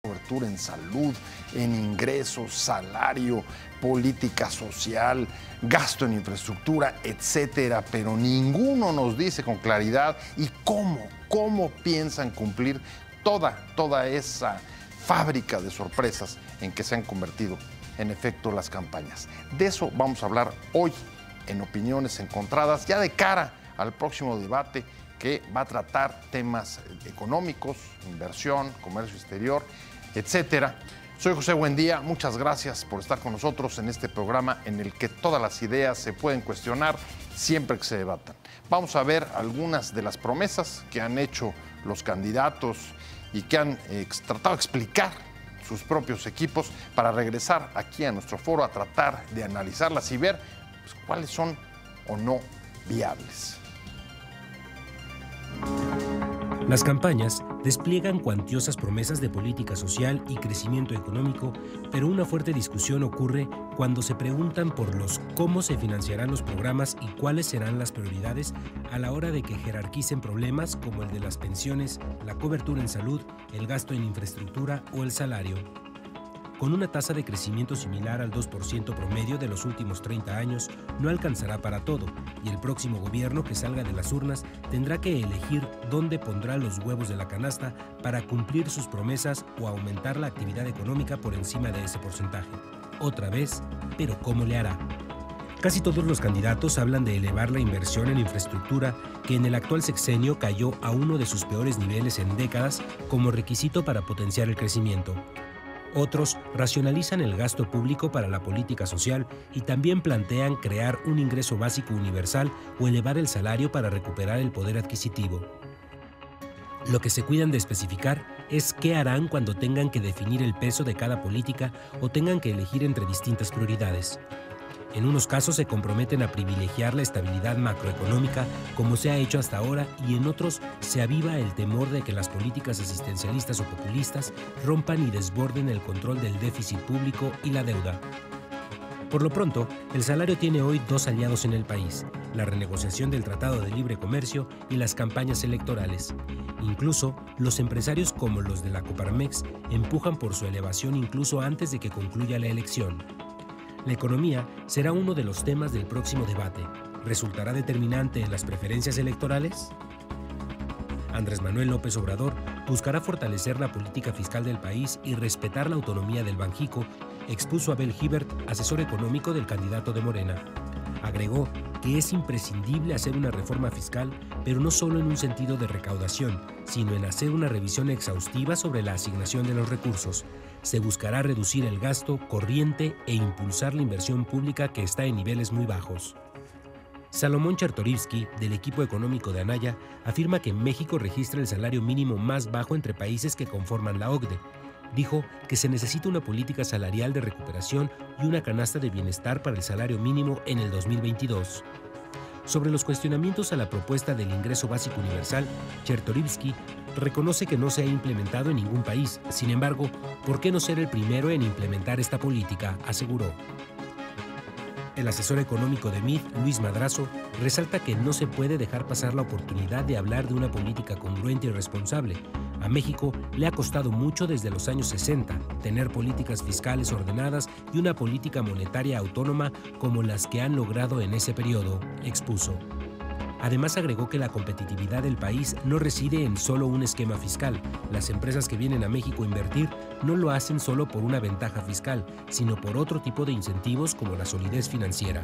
cobertura en salud, en ingresos, salario, política social, gasto en infraestructura, etcétera, pero ninguno nos dice con claridad y cómo piensan cumplir toda esa fábrica de sorpresas en que se han convertido en efecto las campañas. De eso vamos a hablar hoy en Opiniones Encontradas, ya de cara al próximo debate que va a tratar temas económicos, inversión, comercio exterior, etcétera. Soy José Buendía, muchas gracias por estar con nosotros en este programa en el que todas las ideas se pueden cuestionar siempre que se debatan. Vamos a ver algunas de las promesas que han hecho los candidatos y que han tratado de explicar sus propios equipos para regresar aquí a nuestro foro a tratar de analizarlas y ver pues, cuáles son o no viables. Las campañas despliegan cuantiosas promesas de política social y crecimiento económico, pero una fuerte discusión ocurre cuando se preguntan por los cómo se financiarán los programas y cuáles serán las prioridades a la hora de que jerarquicen problemas como el de las pensiones, la cobertura en salud, el gasto en infraestructura o el salario. Con una tasa de crecimiento similar al 2% promedio de los últimos 30 años, no alcanzará para todo, y el próximo gobierno que salga de las urnas tendrá que elegir dónde pondrá los huevos de la canasta para cumplir sus promesas o aumentar la actividad económica por encima de ese porcentaje. Otra vez, pero ¿cómo le hará? Casi todos los candidatos hablan de elevar la inversión en infraestructura, que en el actual sexenio cayó a uno de sus peores niveles en décadas como requisito para potenciar el crecimiento. Otros racionalizan el gasto público para la política social y también plantean crear un ingreso básico universal o elevar el salario para recuperar el poder adquisitivo. Lo que se cuidan de especificar es qué harán cuando tengan que definir el peso de cada política o tengan que elegir entre distintas prioridades. En unos casos se comprometen a privilegiar la estabilidad macroeconómica, como se ha hecho hasta ahora, y en otros se aviva el temor de que las políticas asistencialistas o populistas rompan y desborden el control del déficit público y la deuda. Por lo pronto, el salario tiene hoy dos aliados en el país: la renegociación del Tratado de Libre Comercio y las campañas electorales. Incluso, los empresarios como los de la Coparmex empujan por su elevación incluso antes de que concluya la elección. La economía será uno de los temas del próximo debate. ¿Resultará determinante en las preferencias electorales? Andrés Manuel López Obrador buscará fortalecer la política fiscal del país y respetar la autonomía del Banjico, expuso Abel Gibert, asesor económico del candidato de Morena. Agregó que es imprescindible hacer una reforma fiscal, pero no solo en un sentido de recaudación, sino en hacer una revisión exhaustiva sobre la asignación de los recursos. Se buscará reducir el gasto corriente e impulsar la inversión pública que está en niveles muy bajos. Salomón Chertorivsky, del equipo económico de Anaya, afirma que México registra el salario mínimo más bajo entre países que conforman la OCDE. Dijo que se necesita una política salarial de recuperación y una canasta de bienestar para el salario mínimo en el 2022. Sobre los cuestionamientos a la propuesta del ingreso básico universal, Chertorivsky reconoce que no se ha implementado en ningún país. Sin embargo, ¿por qué no ser el primero en implementar esta política?, aseguró. El asesor económico de MIT, Luis Madrazo, resalta que no se puede dejar pasar la oportunidad de hablar de una política congruente y responsable. A México le ha costado mucho desde los años 60 tener políticas fiscales ordenadas y una política monetaria autónoma como las que han logrado en ese periodo, expuso. Además agregó que la competitividad del país no reside en solo un esquema fiscal. Las empresas que vienen a México a invertir no lo hacen solo por una ventaja fiscal, sino por otro tipo de incentivos como la solidez financiera.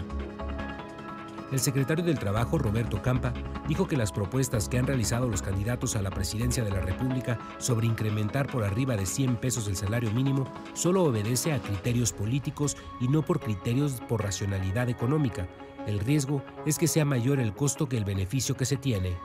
El secretario del Trabajo, Roberto Campa, dijo que las propuestas que han realizado los candidatos a la presidencia de la República sobre incrementar por arriba de 100 pesos el salario mínimo solo obedece a criterios políticos y no por criterios por racionalidad económica. El riesgo es que sea mayor el costo que el beneficio que se tiene.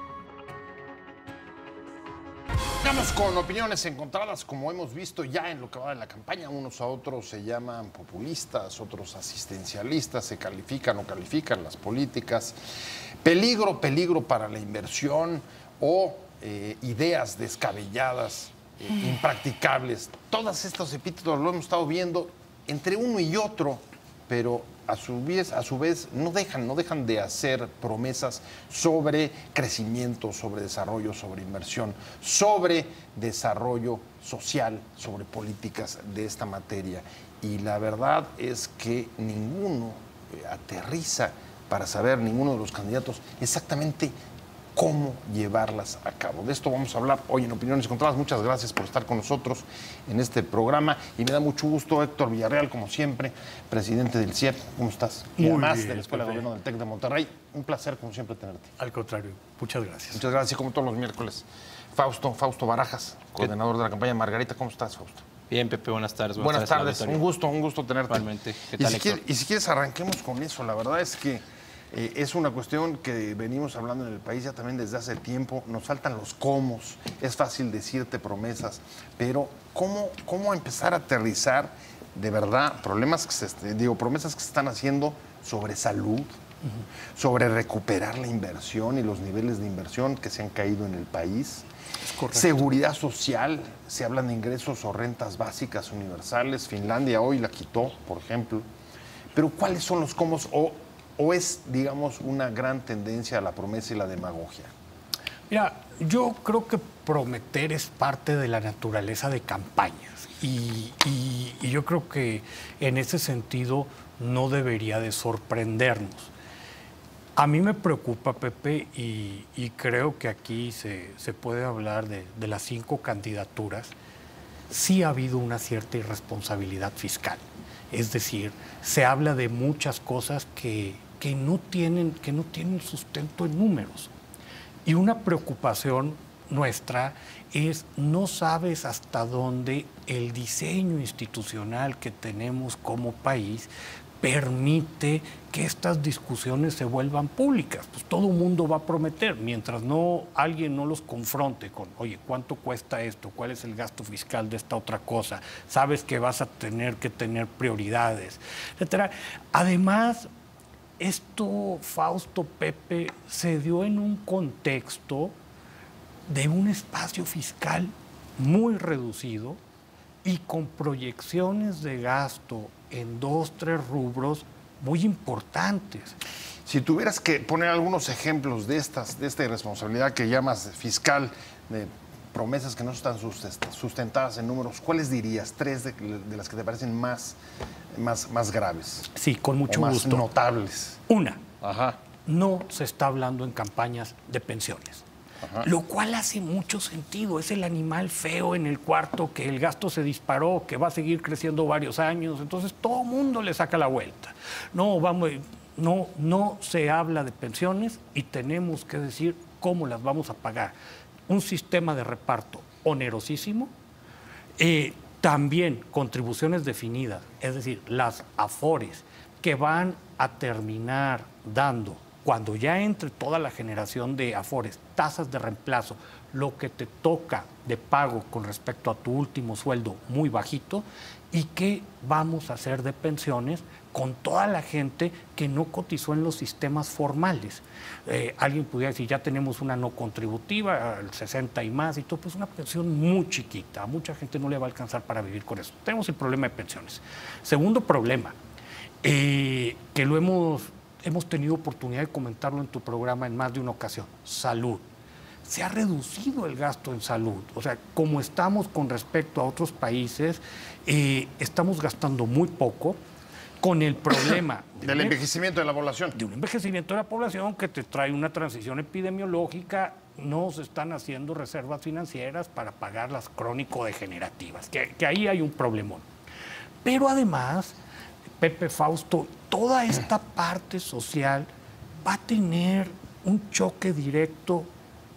Vamos con opiniones encontradas, como hemos visto ya en lo que va de la campaña. Unos a otros se llaman populistas, otros asistencialistas, se califican o califican las políticas. Peligro para la inversión o ideas descabelladas, impracticables. Todos estos epítetos lo hemos estado viendo entre uno y otro pero a su vez no dejan de hacer promesas sobre crecimiento, sobre desarrollo, sobre inversión, sobre desarrollo social, sobre políticas de esta materia. Y la verdad es que ninguno aterriza para saber, ninguno de los candidatos, exactamente cómo llevarlas a cabo. De esto vamos a hablar hoy en Opiniones Encontradas. Muchas gracias por estar con nosotros en este programa y me da mucho gusto Héctor Villarreal, como siempre, presidente del CIEP. ¿Cómo estás? Y además de la Escuela de Gobierno del TEC de Monterrey. Un placer, como siempre, tenerte. Al contrario, muchas gracias. Muchas gracias, y como todos los miércoles, Fausto Barajas, coordinador de la campaña Margarita. ¿Cómo estás, Fausto? Bien, Pepe, buenas tardes. Buenas tardes, un gusto tenerte. Igualmente. ¿Qué tal, y si quieres, arranquemos con eso. La verdad es que es una cuestión que venimos hablando en el país ya también desde hace tiempo. Nos faltan los cómo. Es fácil decirte promesas, pero ¿cómo empezar a aterrizar de verdad promesas que se están haciendo sobre salud, sobre recuperar la inversión y los niveles de inversión que se han caído en el país? Seguridad social, se hablan de ingresos o rentas básicas universales. Finlandia hoy la quitó, por ejemplo. Pero ¿cuáles son los cómo? ¿O es, digamos, una gran tendencia a la promesa y la demagogia? Mira, yo creo que prometer es parte de la naturaleza de campañas. Y yo creo que en ese sentido no debería de sorprendernos. A mí me preocupa, Pepe, y creo que aquí se puede hablar de las 5 candidaturas. Sí ha habido una cierta irresponsabilidad fiscal. Es decir, se habla de muchas cosas que no tienen sustento en números. Y una preocupación nuestra es no sabes hasta dónde el diseño institucional que tenemos como país permite que estas discusiones se vuelvan públicas. Pues todo el mundo va a prometer, mientras alguien no los confronte con, oye, ¿cuánto cuesta esto? ¿Cuál es el gasto fiscal de esta otra cosa? Sabes que vas a tener que tener prioridades, etcétera. Además, esto, Fausto, Pepe, se dio en un contexto de un espacio fiscal muy reducido y con proyecciones de gasto en 2, 3 rubros muy importantes. Si tuvieras que poner algunos ejemplos de esta irresponsabilidad que llamas fiscal, de promesas que no están sustentadas en números, ¿cuáles dirías? 3 de las que te parecen más graves. Sí, con mucho más gusto. Notables. Una, no se está hablando en campañas de pensiones. Lo cual hace mucho sentido. Es el animal feo en el cuarto, que el gasto se disparó, que va a seguir creciendo varios años. Entonces todo el mundo le saca la vuelta. No se habla de pensiones y tenemos que decir cómo las vamos a pagar. Un sistema de reparto onerosísimo. También contribuciones definidas, es decir, las afores que van a terminar dando, cuando ya entre toda la generación de afores, tasas de reemplazo, lo que te toca de pago con respecto a tu último sueldo muy bajito, y qué vamos a hacer de pensiones con toda la gente que no cotizó en los sistemas formales. Alguien pudiera decir, ya tenemos una no contributiva, el 60 y más, y todo, pues una pensión muy chiquita. A mucha gente no le va a alcanzar para vivir con eso. Tenemos el problema de pensiones. Segundo problema, que lo hemos tenido oportunidad de comentarlo en tu programa en más de una ocasión, salud. Se ha reducido el gasto en salud. O sea, como estamos con respecto a otros países, estamos gastando muy poco con el problema del envejecimiento de la población. De un envejecimiento de la población que te trae una transición epidemiológica. No se están haciendo reservas financieras para pagar las crónico-degenerativas, que ahí hay un problemón. Pero además, Pepe, Fausto, toda esta parte social va a tener un choque directo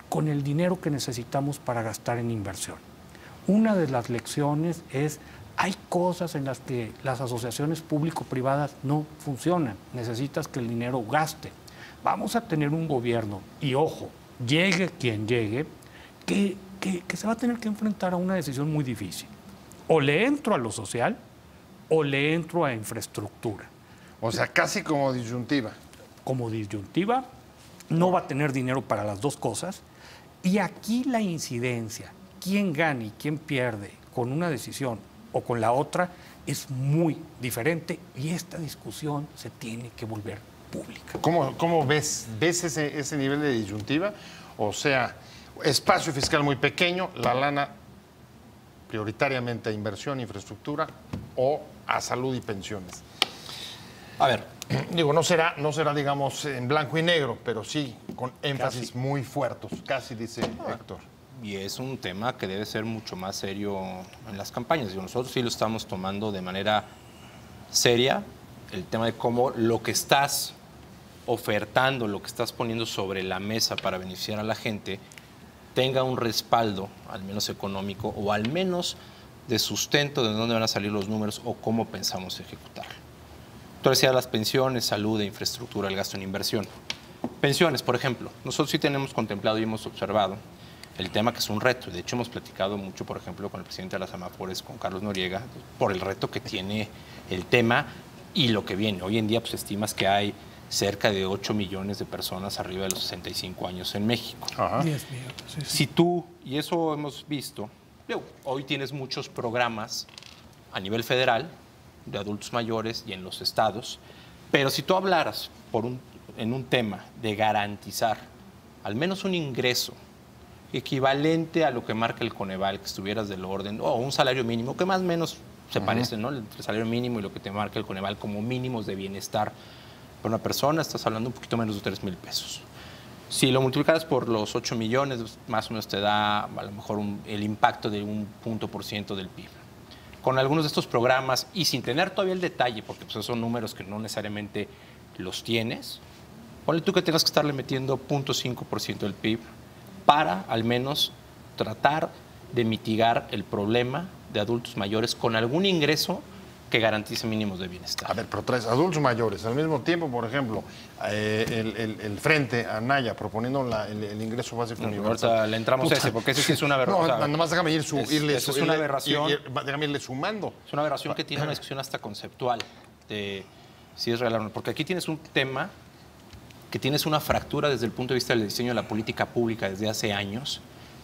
con el dinero que necesitamos para gastar en inversión. Una de las lecciones es, hay cosas en las que las asociaciones público-privadas no funcionan. Necesitas que el dinero gaste. Vamos a tener un gobierno, y ojo, llegue quien llegue, que se va a tener que enfrentar a una decisión muy difícil. O le entro a lo social o le entro a infraestructura. O sea, casi como disyuntiva. Como disyuntiva, no va a tener dinero para las dos cosas. Y aquí la incidencia, quién gana y quién pierde con una decisión o con la otra es muy diferente y esta discusión se tiene que volver pública. ¿Cómo ves ese nivel de disyuntiva? O sea, espacio fiscal muy pequeño, la lana prioritariamente a inversión, infraestructura o a salud y pensiones. A ver, Digo, no será, digamos, en blanco y negro, pero sí con énfasis muy fuertes, casi dice Héctor. y es un tema que debe ser mucho más serio en las campañas. Digo, nosotros sí lo estamos tomando de manera seria, el tema de cómo lo que estás ofertando, lo que estás poniendo sobre la mesa para beneficiar a la gente, tenga un respaldo, al menos económico, o al menos de sustento de dónde van a salir los números o cómo pensamos ejecutarlo. Tú decías las pensiones, salud e infraestructura, el gasto en inversión. Pensiones, por ejemplo, nosotros sí tenemos contemplado y hemos observado el tema que es un reto. De hecho, hemos platicado mucho, por ejemplo, con el presidente de las Amafores, con Carlos Noriega, por el reto que tiene el tema y lo que viene. Hoy en día, pues estimas que hay cerca de 8 millones de personas arriba de los 65 años en México. Ajá. 10 millones, sí, sí. Si tú, y eso hemos visto, hoy tienes muchos programas a nivel federal de adultos mayores y en los estados, pero si tú hablaras en un tema de garantizar al menos un ingreso equivalente a lo que marca el Coneval, que estuvieras del orden, o un salario mínimo, que más o menos se parece, ¿no? Entre el salario mínimo y lo que te marca el Coneval como mínimos de bienestar para una persona, estás hablando un poquito menos de 3,000 pesos. Si lo multiplicas por los 8 millones, más o menos te da a lo mejor el impacto de 1% del PIB. Con algunos de estos programas, y sin tener todavía el detalle, porque pues, son números que no necesariamente los tienes, ponle tú que tengas que estarle metiendo 0.5% del PIB para al menos tratar de mitigar el problema de adultos mayores con algún ingreso que garantice mínimos de bienestar. A ver, pero traes adultos mayores. Al mismo tiempo, por ejemplo, el Frente Anaya proponiendo el ingreso básico universal. Ahorita le entramos a ese, porque ese sí es una aberración. No, nada más déjame irle es una aberración. Déjame irle sumando. Es una aberración que tiene una discusión hasta conceptual de si es real o no. Porque aquí tienes un tema que tienes una fractura desde el punto de vista del diseño de la política pública desde hace años,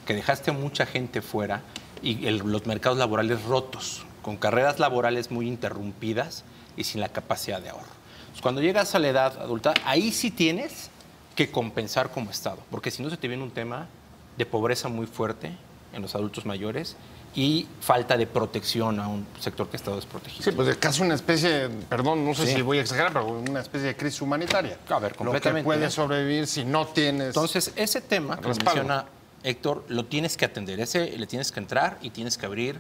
que dejaste a mucha gente fuera y los mercados laborales rotos, con carreras laborales muy interrumpidas y sin la capacidad de ahorro. Entonces, cuando llegas a la edad adulta, ahí sí tienes que compensar como Estado, porque si no se te viene un tema de pobreza muy fuerte en los adultos mayores y falta de protección a un sector que ha estado desprotegido. Sí, pues es casi una especie, perdón, no sé si voy a exagerar, pero una especie de crisis humanitaria. A ver, completamente. Lo que puede sobrevivir si no tienes... Entonces, ese tema que menciona Héctor, lo tienes que atender. Le tienes que entrar y tienes que abrir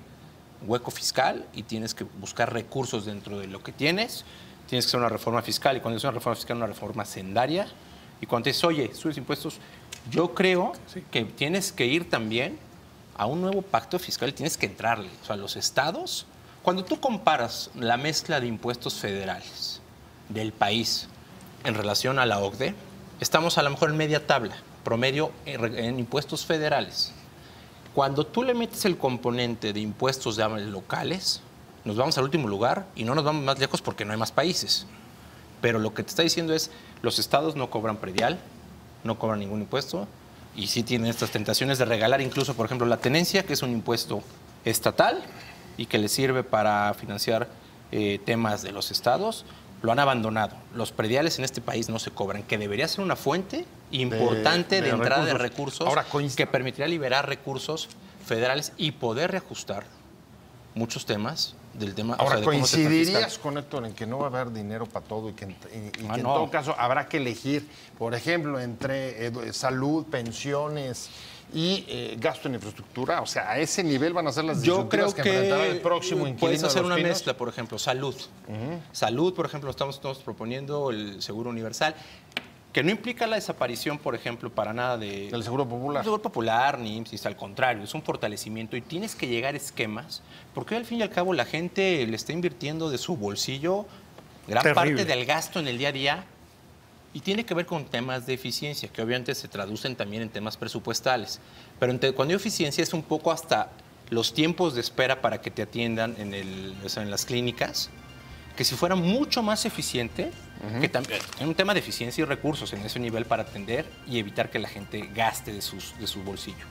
hueco fiscal y tienes que buscar recursos dentro de lo que tienes. Tienes que hacer una reforma fiscal y cuando es una reforma fiscal, una reforma sendaria. Y cuando te dices, oye, subes impuestos, yo creo que tienes que ir también a un nuevo pacto fiscal, tienes que entrarle. O sea, los estados, cuando tú comparas la mezcla de impuestos federales del país en relación a la OCDE, estamos a lo mejor en media tabla, promedio en impuestos federales. Cuando tú le metes el componente de impuestos locales, nos vamos al último lugar y no nos vamos más lejos porque no hay más países. Pero lo que te está diciendo es, los estados no cobran predial, no cobran ningún impuesto y sí tienen estas tentaciones de regalar incluso, por ejemplo, la tenencia, que es un impuesto estatal y que les sirve para financiar temas de los estados, lo han abandonado. Los prediales en este país no se cobran, que debería ser una fuente importante de entrada de recursos que permitiría liberar recursos federales y poder reajustar muchos temas del tema. Ahora, o sea, de cómo se ¿coincidirías con Héctor en que no va a haber dinero para todo y que en todo caso habrá que elegir, por ejemplo, entre salud, pensiones y gasto en infraestructura? O sea, a ese nivel van a ser las disyuntivas que enfrentará el próximo inquilino. Puedes hacer una Pinos. mezcla, por ejemplo, salud. Salud, por ejemplo, estamos proponiendo el seguro universal, que no implica la desaparición, por ejemplo, para nada del Seguro Popular. El Seguro Popular, ni IMSS, al contrario, es un fortalecimiento y tienes que llegar a esquemas, porque al fin y al cabo la gente le está invirtiendo de su bolsillo gran parte del gasto en el día a día y tiene que ver con temas de eficiencia, que obviamente se traducen también en temas presupuestales. Pero cuando hay eficiencia es un poco hasta los tiempos de espera para que te atiendan en las clínicas, que si fuera mucho más eficiente, que también hay un tema de eficiencia y recursos en ese nivel para atender y evitar que la gente gaste de su bolsillo.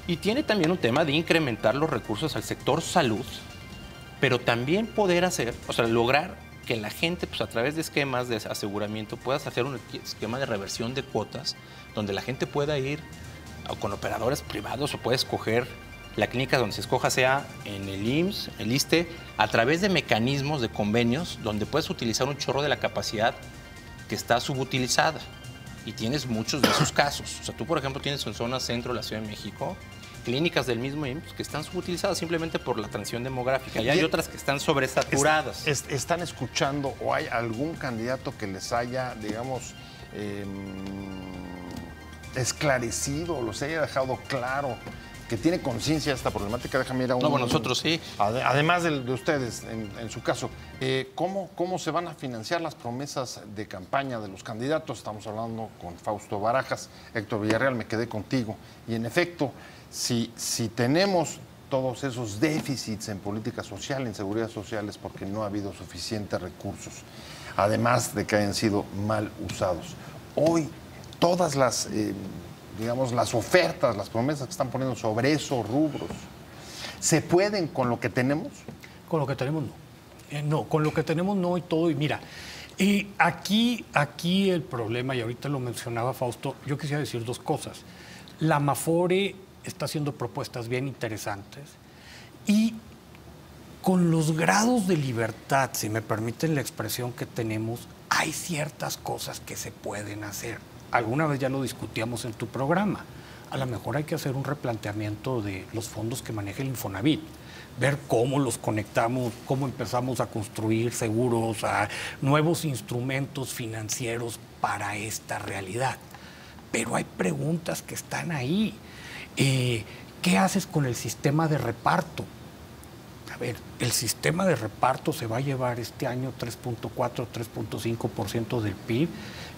Y tiene también un tema de incrementar los recursos al sector salud pero también poder hacer, o sea, lograr que la gente, pues a través de esquemas de aseguramiento, puedas hacer un esquema de reversión de cuotas, donde la gente pueda ir con operadores privados o puede escoger la clínica donde se escoja, sea en el IMSS, el ISSSTE, a través de mecanismos, de convenios, donde puedes utilizar un chorro de la capacidad que está subutilizada. Y tienes muchos de esos casos. O sea, tú, por ejemplo, tienes en zona centro de la Ciudad de México clínicas del mismo IMSS que están subutilizadas simplemente por la transición demográfica. Y hay otras que están sobresaturadas. ¿Están escuchando o hay algún candidato que les haya, digamos, esclarecido, los haya dejado claro, que tiene conciencia de esta problemática? Déjame ir a un... No, bueno, nosotros sí. Además de ustedes, en su caso, ¿cómo se van a financiar las promesas de campaña de los candidatos? Estamos hablando con Fausto Barajas, Héctor Villarreal, me quedé contigo. Y en efecto, si tenemos todos esos déficits en política social, en seguridad social, es porque no ha habido suficientes recursos, además de que hayan sido mal usados. Hoy, todas las... digamos, las ofertas, las promesas que están poniendo sobre esos rubros, ¿se pueden con lo que tenemos? Con lo que tenemos no. No, con lo que tenemos no y todo. Y mira, y aquí el problema, y ahorita lo mencionaba Fausto, yo quisiera decir dos cosas. La Amafore está haciendo propuestas bien interesantes y con los grados de libertad, si me permiten la expresión que tenemos, hay ciertas cosas que se pueden hacer. Alguna vez ya lo discutíamos en tu programa. A lo mejor hay que hacer un replanteamiento de los fondos que maneja el Infonavit, ver cómo los conectamos, cómo empezamos a construir seguros, a nuevos instrumentos financieros para esta realidad. Pero hay preguntas que están ahí. ¿Qué haces con el sistema de reparto? A ver, el sistema de reparto se va a llevar este año 3.4, 3.5% del PIB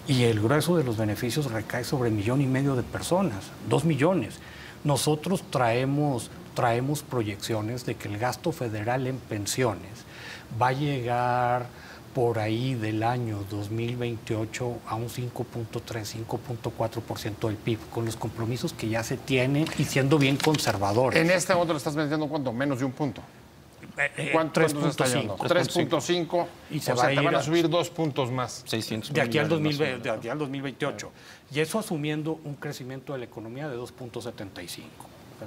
y el grueso de los beneficios recae sobre 1,5 millones de personas, 2 millones. Nosotros traemos proyecciones de que el gasto federal en pensiones va a llegar por ahí del año 2028 a un 5.3, 5.4% del PIB, con los compromisos que ya se tienen y siendo bien conservadores. En este momento le estás metiendo, ¿cuánto? Menos de un punto. ¿Cuánto se está yendo? 3.5. Y se o sea, te van a subir 2 puntos más. 600 de aquí al 2028. Y eso asumiendo un crecimiento de la economía de 2.75.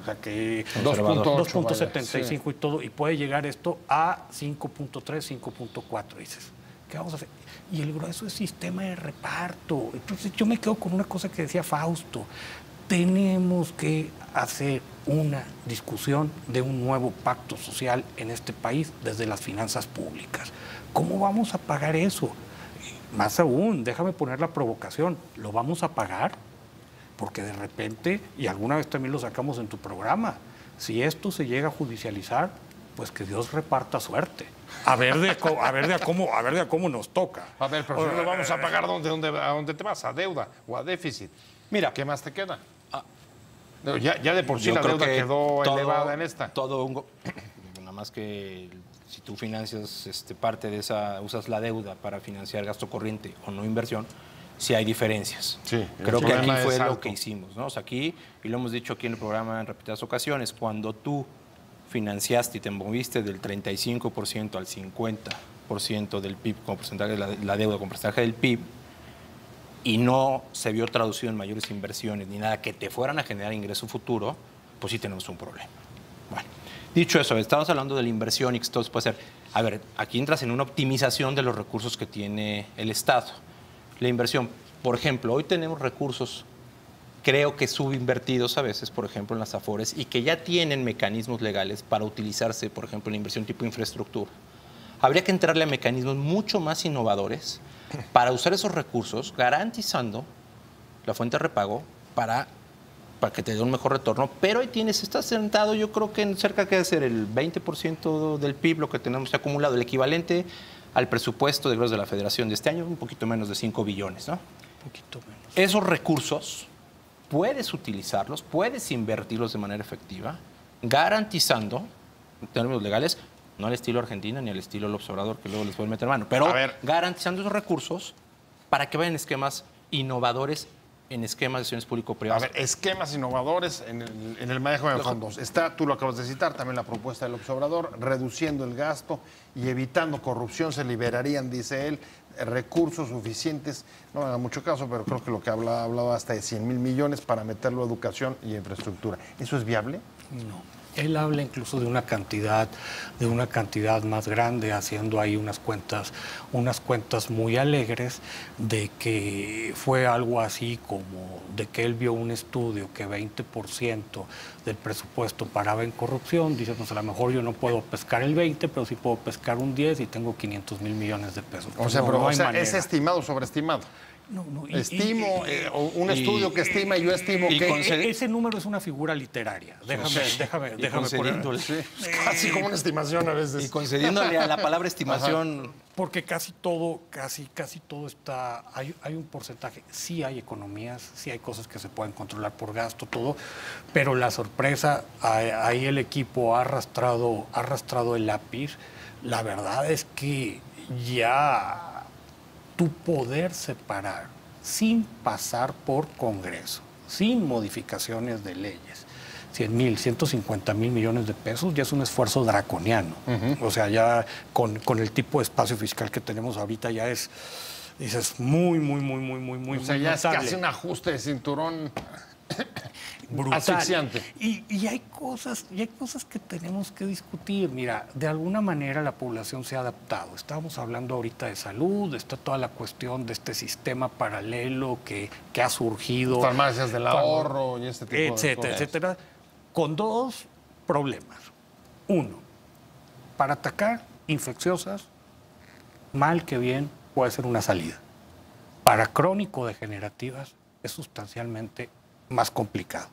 O sea que 2.75 y todo, y puede llegar esto a 5.3, 5.4. Dices, ¿qué vamos a hacer? Y el grueso es sistema de reparto. Entonces yo me quedo con una cosa que decía Fausto. Tenemos que hacer una discusión de un nuevo pacto social en este país desde las finanzas públicas. ¿Cómo vamos a pagar eso? Más aún, déjame poner la provocación, ¿lo vamos a pagar? Porque de repente, y alguna vez también lo sacamos en tu programa, si esto se llega a judicializar, pues que Dios reparta suerte. A ver a cómo nos toca. A ver, pero si no lo vamos a pagar, ¿a dónde te vas? ¿A deuda o a déficit? Mira, ¿qué más te queda? Ya de por sí la deuda quedó elevada en esta. Nada más que si tú financias parte de esa, usas la deuda para financiar gasto corriente o no inversión, sí hay diferencias. Sí, creo que aquí fue lo que hicimos, ¿no? O sea, aquí, y lo hemos dicho aquí en el programa en repetidas ocasiones, cuando tú financiaste y te moviste del 35% al 50% del PIB como porcentaje de la deuda como porcentaje del PIB, y no se vio traducido en mayores inversiones ni nada que te fueran a generar ingreso futuro, pues sí tenemos un problema. Bueno, dicho eso, estamos hablando de la inversión y que esto se puede hacer. A ver, aquí entras en una optimización de los recursos que tiene el Estado. La inversión, por ejemplo, hoy tenemos recursos, creo que subinvertidos a veces, por ejemplo, en las Afores, y que ya tienen mecanismos legales para utilizarse, por ejemplo, en la inversión tipo infraestructura. Habría que entrarle a mecanismos mucho más innovadores para usar esos recursos, garantizando la fuente de repago para que te dé un mejor retorno, pero ahí está sentado, yo creo que en cerca de ser el 20% del PIB, lo que tenemos acumulado, el equivalente al presupuesto de egresos de la Federación de este año, un poquito menos de 5 billones, ¿no? Un poquito menos. Esos recursos puedes utilizarlos, puedes invertirlos de manera efectiva, garantizando, en términos legales, no al estilo Argentina ni al estilo López Obrador, que luego les pueden meter mano, pero garantizando esos recursos para que vayan esquemas innovadores en esquemas de acciones A público-privadas. ver, esquemas innovadores en el manejo de fondos. Está, tú lo acabas de citar, también la propuesta del Obrador, reduciendo el gasto y evitando corrupción. Se liberarían, dice él, recursos suficientes, no me haga mucho caso, pero creo que lo que hablaba hasta de 100,000 millones para meterlo a educación y infraestructura. ¿Eso es viable? No. Él habla incluso de una cantidad más grande, haciendo ahí unas cuentas muy alegres de que fue algo así como de que él vio un estudio que 20% del presupuesto paraba en corrupción. Dice, pues a lo mejor yo no puedo pescar el 20, pero sí puedo pescar un 10 y tengo 500,000 millones de pesos. O sea, no, pero no hay manera. ¿es estimado o sobreestimado? No, Estimo, un estudio que estima y yo estimo que... Ese número es una figura literaria. Déjame poner. Sí, casi como una estimación a veces. Y concediéndole a la palabra estimación. Porque casi todo está, hay un porcentaje, sí hay economías, sí hay cosas que se pueden controlar por gasto, todo, pero la sorpresa, ahí el equipo ha arrastrado el lápiz. La verdad es que ya tu poder separar sin pasar por Congreso, sin modificaciones de leyes, 100,000, 150,000 millones de pesos, ya es un esfuerzo draconiano. O sea, ya con el tipo de espacio fiscal que tenemos ahorita ya es, dices, muy O sea, ya es casi un ajuste de cinturón brutal. asfixiante. Y hay cosas que tenemos que discutir. Mira, de alguna manera la población se ha adaptado. Estábamos hablando ahorita de salud, está toda la cuestión de este sistema paralelo que ha surgido. Farmacias del ahorro y este tipo de cosas. Etcétera. Con dos problemas. Uno, para atacar infecciosas, mal que bien, puede ser una salida. Para crónico-degenerativas es sustancialmente más complicado.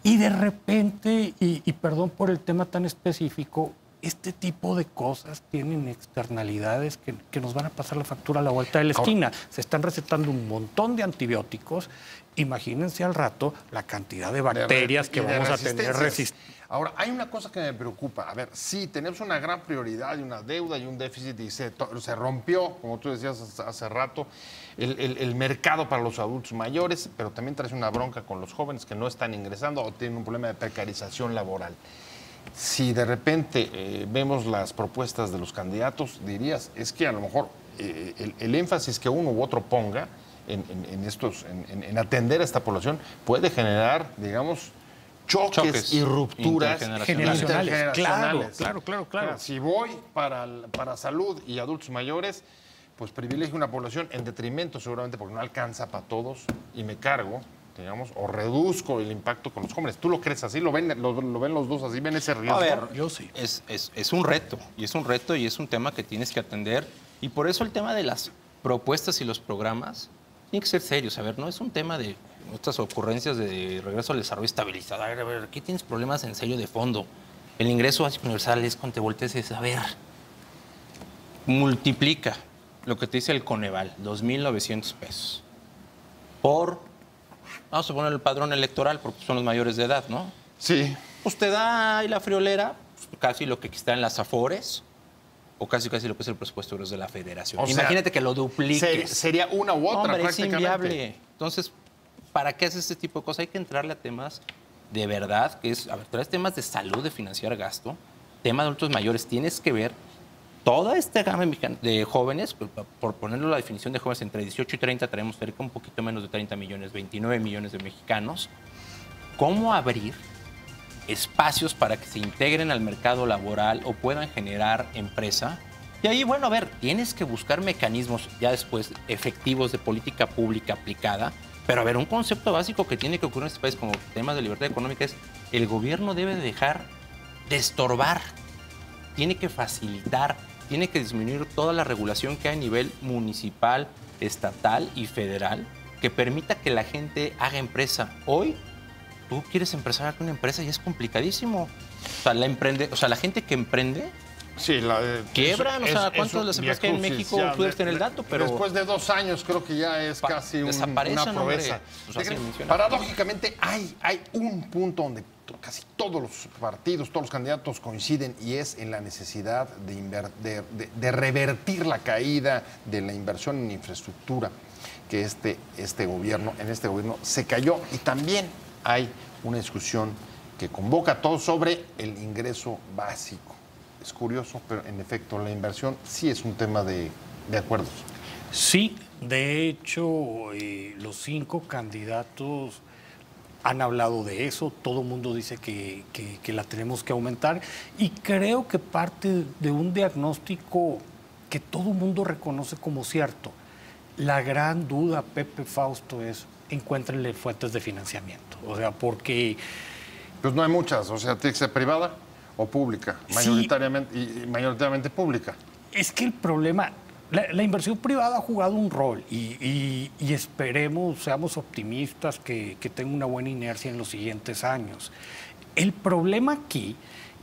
Y de repente, y perdón por el tema tan específico, este tipo de cosas tienen externalidades que nos van a pasar la factura a la vuelta de la esquina. Se están recetando un montón de antibióticos. Imagínense al rato la cantidad de bacterias que vamos a tener resistencia. Ahora, hay una cosa que me preocupa. A ver, sí, tenemos una gran prioridad y una deuda y un déficit y se rompió, como tú decías hace rato, el mercado para los adultos mayores, pero también traes una bronca con los jóvenes que no están ingresando o tienen un problema de precarización laboral. Si de repente vemos las propuestas de los candidatos, dirías, es que a lo mejor el énfasis que uno u otro ponga en atender a esta población puede generar, digamos, choques y rupturas generacionales. Claro. Si voy para salud y adultos mayores, pues privilegio una población en detrimento seguramente porque no alcanza para todos y me cargo, digamos, o reduzco el impacto con los jóvenes. ¿Tú lo crees así? ¿Lo ven los dos así? ¿Ven ese riesgo? A ver, yo sí. Es un reto, y es un tema que tienes que atender. Y por eso el tema de las propuestas y los programas tiene que ser serios. A ver, no es un tema de estas ocurrencias de regreso al desarrollo estabilizado. A ver, aquí tienes problemas en serio de fondo. El ingreso básico universal es cuando te voltees y dices, a ver, multiplica lo que te dice el Coneval, 2,900 pesos, por, vamos a poner el padrón electoral, porque son los mayores de edad, ¿no? Sí. Pues te da ahí la friolera, pues casi lo que está en las Afores, o casi lo que es el presupuesto de la Federación. O sea, imagínate que lo dupliques. Sería una u otra, hombre, prácticamente. es inviable. Entonces, ¿para qué haces este tipo de cosas? Hay que entrarle a temas de verdad, que es, a ver, traes temas de salud, de financiar gasto, temas de adultos mayores, tienes que ver toda esta gama de jóvenes, por ponerlo la definición de jóvenes, entre 18 y 30 tenemos cerca un poquito menos de 30 millones, 29 millones de mexicanos. ¿Cómo abrir espacios para que se integren al mercado laboral o puedan generar empresa? Y ahí, bueno, a ver, tienes que buscar mecanismos ya después efectivos de política pública aplicada, pero a ver, un concepto básico que tiene que ocurrir en este país como temas de libertad económica es el gobierno debe dejar de estorbar, tiene que facilitar, tiene que disminuir toda la regulación que hay a nivel municipal, estatal y federal que permita que la gente haga empresa. Hoy, tú quieres empezar con una empresa y es complicadísimo. O sea, la gente que emprende sí, quiebran. O sea, ¿cuántas de las empresas que hay en México tú debes tener el dato? Pero después de 2 años creo que ya es casi una proeza. Paradójicamente hay un punto donde casi todos los partidos, todos los candidatos coinciden y es en la necesidad de revertir la caída de la inversión en infraestructura. que en este gobierno se cayó. Y también hay una discusión que convoca a todos sobre el ingreso básico. Es curioso, pero en efecto la inversión sí es un tema de acuerdos. Sí, de hecho, los 5 candidatos han hablado de eso, todo el mundo dice que la tenemos que aumentar y creo que parte de un diagnóstico que todo el mundo reconoce como cierto. La gran duda, Pepe Fausto, es encuéntrenle fuentes de financiamiento, o sea, porque... Pues no hay muchas, o sea, tiene que ser privada o pública, mayoritariamente pública. Es que el problema... La inversión privada ha jugado un rol y esperemos, seamos optimistas, que tenga una buena inercia en los siguientes años. El problema aquí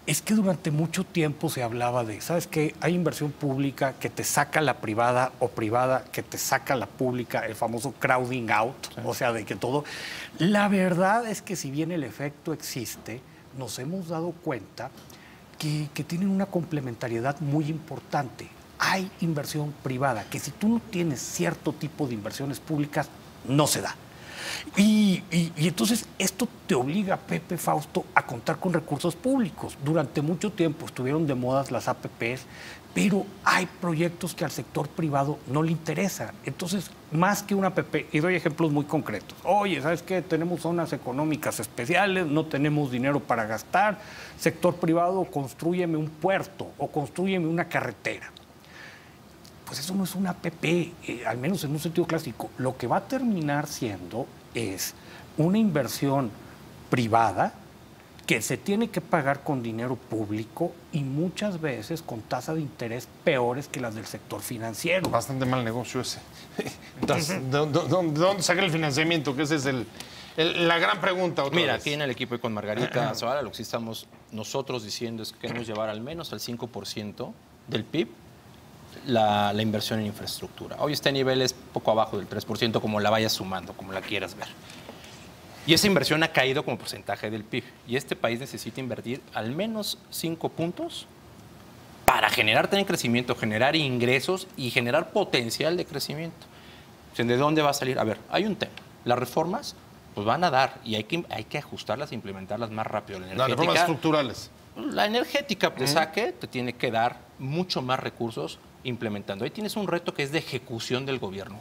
es que durante mucho tiempo se hablaba de, ¿sabes qué? Hay inversión pública que te saca la privada o privada que te saca la pública, el famoso crowding out, sí. O sea, de que todo... La verdad es que si bien el efecto existe, nos hemos dado cuenta que tienen una complementariedad muy importante. Hay inversión privada, que si tú no tienes cierto tipo de inversiones públicas, no se da. Y entonces esto te obliga, Pepe Fausto, a contar con recursos públicos. Durante mucho tiempo estuvieron de moda las APPs, pero hay proyectos que al sector privado no le interesa. Entonces, más que una APP, y doy ejemplos muy concretos. Oye, ¿sabes qué? Tenemos zonas económicas especiales, no tenemos dinero para gastar. Sector privado, constrúyeme un puerto o constrúyeme una carretera. Pues eso no es una APP, al menos en un sentido clásico. Lo que va a terminar siendo es una inversión privada que se tiene que pagar con dinero público y muchas veces con tasas de interés peores que las del sector financiero. Bastante mal negocio ese. Entonces, ¿de dónde saca el financiamiento? Que esa es la gran pregunta. Mira, aquí en el equipo y con Margarita Zavala, lo que sí estamos nosotros diciendo es que queremos llevar al menos al 5% del PIB la inversión en infraestructura. Hoy está en niveles poco abajo del 3%, como la vayas sumando, como la quieras ver. Y esa inversión ha caído como porcentaje del PIB. Y este país necesita invertir al menos 5 puntos para generar también crecimiento, generar ingresos y generar potencial de crecimiento. ¿De dónde va a salir? A ver, hay un tema. Las reformas pues van a dar y hay que ajustarlas e implementarlas más rápido. Las reformas estructurales. La energética de saque te tiene que dar mucho más recursos implementando. Ahí tienes un reto que es de ejecución del gobierno,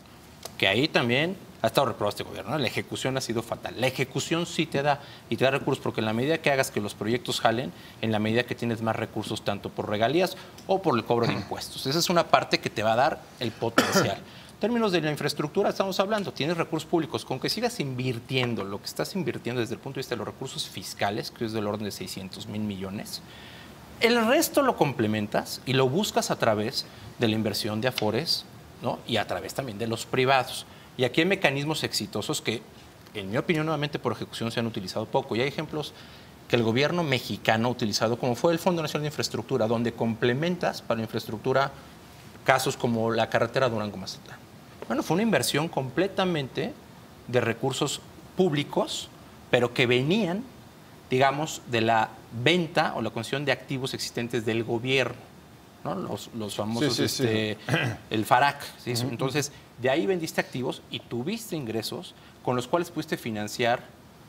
que ahí también ha estado reprobado este gobierno, ¿no? La ejecución ha sido fatal. La ejecución sí te da, y te da recursos, porque en la medida que hagas que los proyectos jalen, en la medida que tienes más recursos, tanto por regalías o por el cobro de impuestos. Esa es una parte que te va a dar el potencial. En términos de la infraestructura estamos hablando, tienes recursos públicos, con que sigas invirtiendo lo que estás invirtiendo desde el punto de vista de los recursos fiscales, que es del orden de 600,000 millones, el resto lo complementas y lo buscas a través de la inversión de Afores, ¿no? Y a través también de los privados. Y aquí hay mecanismos exitosos que, en mi opinión, nuevamente por ejecución se han utilizado poco. Y hay ejemplos que el gobierno mexicano ha utilizado, como fue el Fondo Nacional de Infraestructura, donde complementas para la infraestructura casos como la carretera Durango-Mazatlán. Bueno, fue una inversión completamente de recursos públicos, pero que venían, digamos, de la venta o la concesión de activos existentes del gobierno, ¿no? Los famosos, el FARAC. ¿Sí? Entonces, de ahí vendiste activos y tuviste ingresos con los cuales pudiste financiar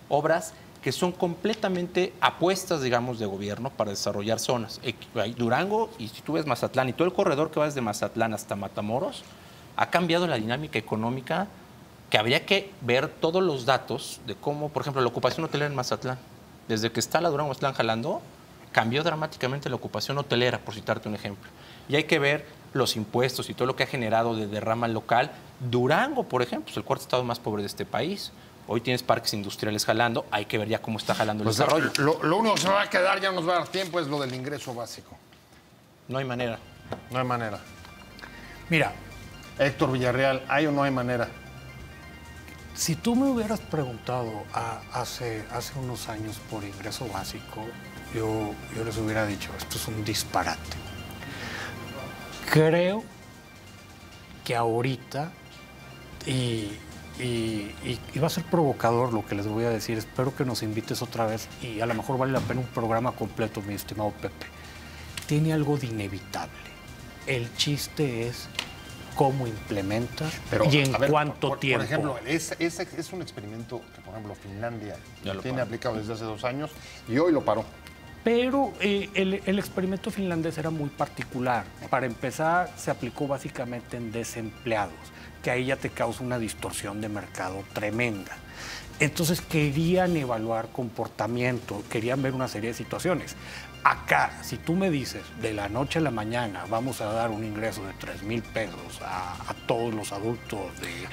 obras que son completamente apuestas, digamos, de gobierno para desarrollar zonas. Durango, y si tú ves Mazatlán y todo el corredor que va desde Mazatlán hasta Matamoros, ha cambiado la dinámica económica, que habría que ver todos los datos de cómo, por ejemplo, la ocupación hotelera en Mazatlán. Desde que está la Durango-Mazatlán jalando, cambió dramáticamente la ocupación hotelera, por citarte un ejemplo. Y hay que ver los impuestos y todo lo que ha generado de derrama local. Durango, por ejemplo, es el cuarto estado más pobre de este país. Hoy tienes parques industriales jalando, hay que ver ya cómo está jalando el desarrollo. Lo único que se va a quedar, ya nos va a dar tiempo, es lo del ingreso básico. No hay manera. No hay manera. Mira, Héctor Villarreal, ¿hay o no hay manera? Si tú me hubieras preguntado hace unos años por ingreso básico, yo les hubiera dicho, esto es un disparate. Creo que ahorita, y va a ser provocador lo que les voy a decir, espero que nos invites otra vez y a lo mejor vale la pena un programa completo, mi estimado Pepe. Tiene algo de inevitable. El chiste es cómo implementas Pero, y en a ver, cuánto tiempo. Por ejemplo, es un experimento que, por ejemplo, Finlandia tiene aplicado desde hace 2 años y hoy lo paró. Pero el experimento finlandés era muy particular. Para empezar, se aplicó básicamente en desempleados, que ahí ya te causa una distorsión de mercado tremenda. Entonces querían evaluar comportamiento, querían ver una serie de situaciones. Acá, si tú me dices, de la noche a la mañana vamos a dar un ingreso de 3,000 pesos a todos los adultos,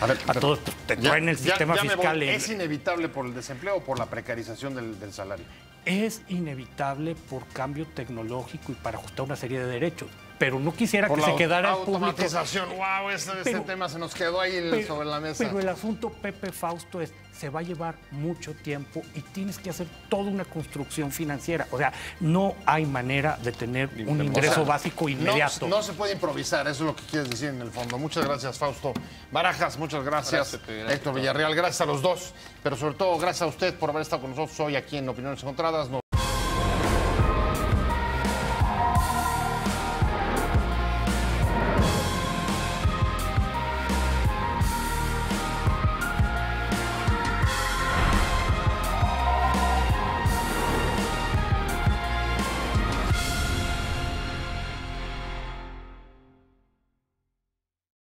a todos, te traen el sistema fiscal. ¿Es inevitable por el desempleo o por la precarización del salario? Es inevitable por cambio tecnológico y para ajustar una serie de derechos. Pero no quisiera que se quedara el público. Automatización, wow, ese tema se nos quedó ahí sobre la mesa. Pero el asunto, Pepe Fausto, se va a llevar mucho tiempo y tienes que hacer toda una construcción financiera. O sea, no hay manera de tener un ingreso básico inmediato. No se puede improvisar, eso es lo que quieres decir en el fondo. Muchas gracias, Fausto Barajas, muchas gracias, Héctor Villarreal, gracias a los dos, pero sobre todo gracias a usted por haber estado con nosotros hoy aquí en Opiniones Encontradas.